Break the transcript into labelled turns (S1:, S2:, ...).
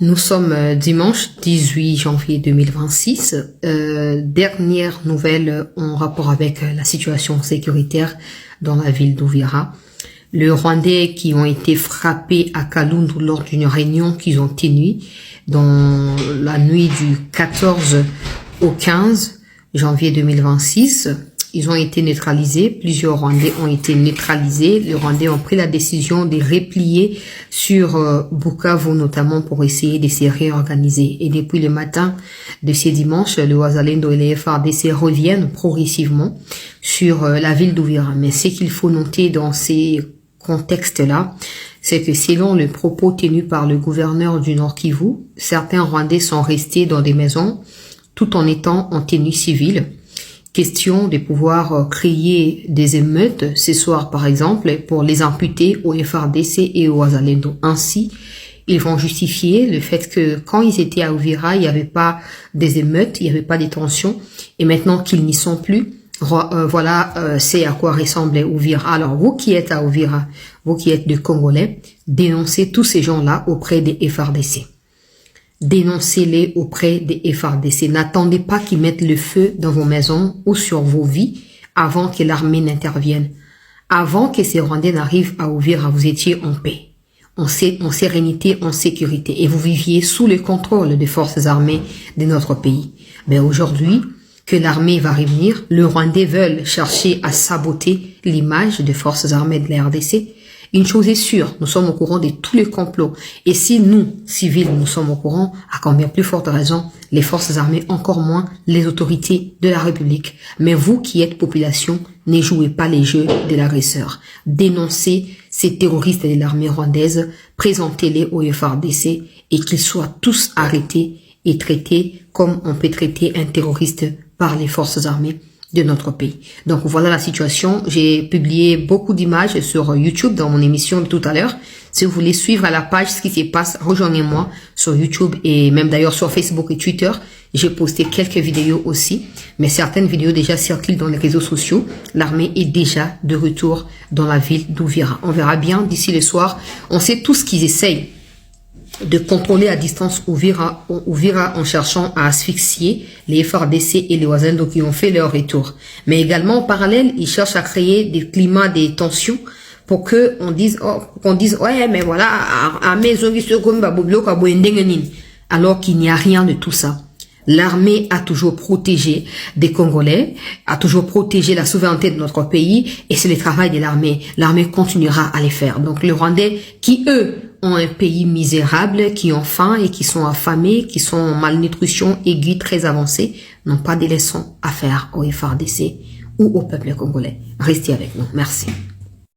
S1: Nous sommes dimanche 18 janvier 2026. Dernière nouvelle en rapport avec la situation sécuritaire dans la ville d'Uvira. Les Rwandais qui ont été frappés à Kalundu lors d'une réunion qu'ils ont tenue dans la nuit du 14 au 15 janvier 2026. Ils ont été neutralisés. Plusieurs Rwandais ont été neutralisés. Les Rwandais ont pris la décision de replier sur Bukavu, notamment pour essayer de se réorganiser. Et depuis le matin de ce dimanche, le Wazalendo et les FARDC reviennent progressivement sur la ville d'Uvira. Mais ce qu'il faut noter dans ces contextes-là, c'est que selon le propos tenu par le gouverneur du Nord Kivu, certains Rwandais sont restés dans des maisons tout en étant en tenue civile. Question de pouvoir créer des émeutes ce soir, par exemple, pour les imputer au FARDC et au Wazalendo. Ainsi, ils vont justifier le fait que quand ils étaient à Uvira, il n'y avait pas des émeutes, il n'y avait pas des tensions, et maintenant qu'ils n'y sont plus, c'est à quoi ressemblait Uvira. Alors, vous qui êtes à Uvira, vous qui êtes de Congolais, dénoncez tous ces gens-là auprès des FARDC. Dénoncez-les auprès des FARDC. N'attendez pas qu'ils mettent le feu dans vos maisons ou sur vos vies avant que l'armée n'intervienne. Avant que ces Rwandais n'arrivent à Uvira, vous étiez en paix, en sérénité, en sécurité, et vous viviez sous le contrôle des forces armées de notre pays. Mais aujourd'hui, que l'armée va revenir, les Rwandais veulent chercher à saboter l'image des forces armées de la RDC. Une chose est sûre, nous sommes au courant de tous les complots. Et si nous, civils, nous sommes au courant, à combien plus forte raison, les forces armées, encore moins les autorités de la République. Mais vous qui êtes population, ne jouez pas les jeux de l'agresseur. Dénoncez ces terroristes de l'armée rwandaise, présentez-les au FARDC et qu'ils soient tous arrêtés et traités comme on peut traiter un terroriste par les forces armées de notre pays. Donc voilà la situation. J'ai publié beaucoup d'images sur YouTube dans mon émission de tout à l'heure. Si vous voulez suivre à la page ce qui se passe, rejoignez-moi sur YouTube et même d'ailleurs sur Facebook et Twitter. J'ai posté quelques vidéos aussi, mais certaines vidéos déjà circulent dans les réseaux sociaux. L'armée est déjà de retour dans la ville d'Uvira. On verra bien d'ici le soir. On sait tout ce qu'ils essayent de contrôler à distance Uvira en cherchant à asphyxier les FARDC et les Wazalendo qui ont fait leur retour. Mais également, en parallèle, ils cherchent à créer des climats, des tensions pour que qu'on dise, ouais, mais voilà, alors qu'il n'y a rien de tout ça. L'armée a toujours protégé des Congolais, a toujours protégé la souveraineté de notre pays, et c'est le travail de l'armée. L'armée continuera à les faire. Donc les Rwandais qui, eux, ont un pays misérable, qui ont faim et qui sont affamés, qui sont en malnutrition aiguë très avancée, n'ont pas de leçons à faire au FARDC ou au peuple congolais. Restez avec nous. Merci.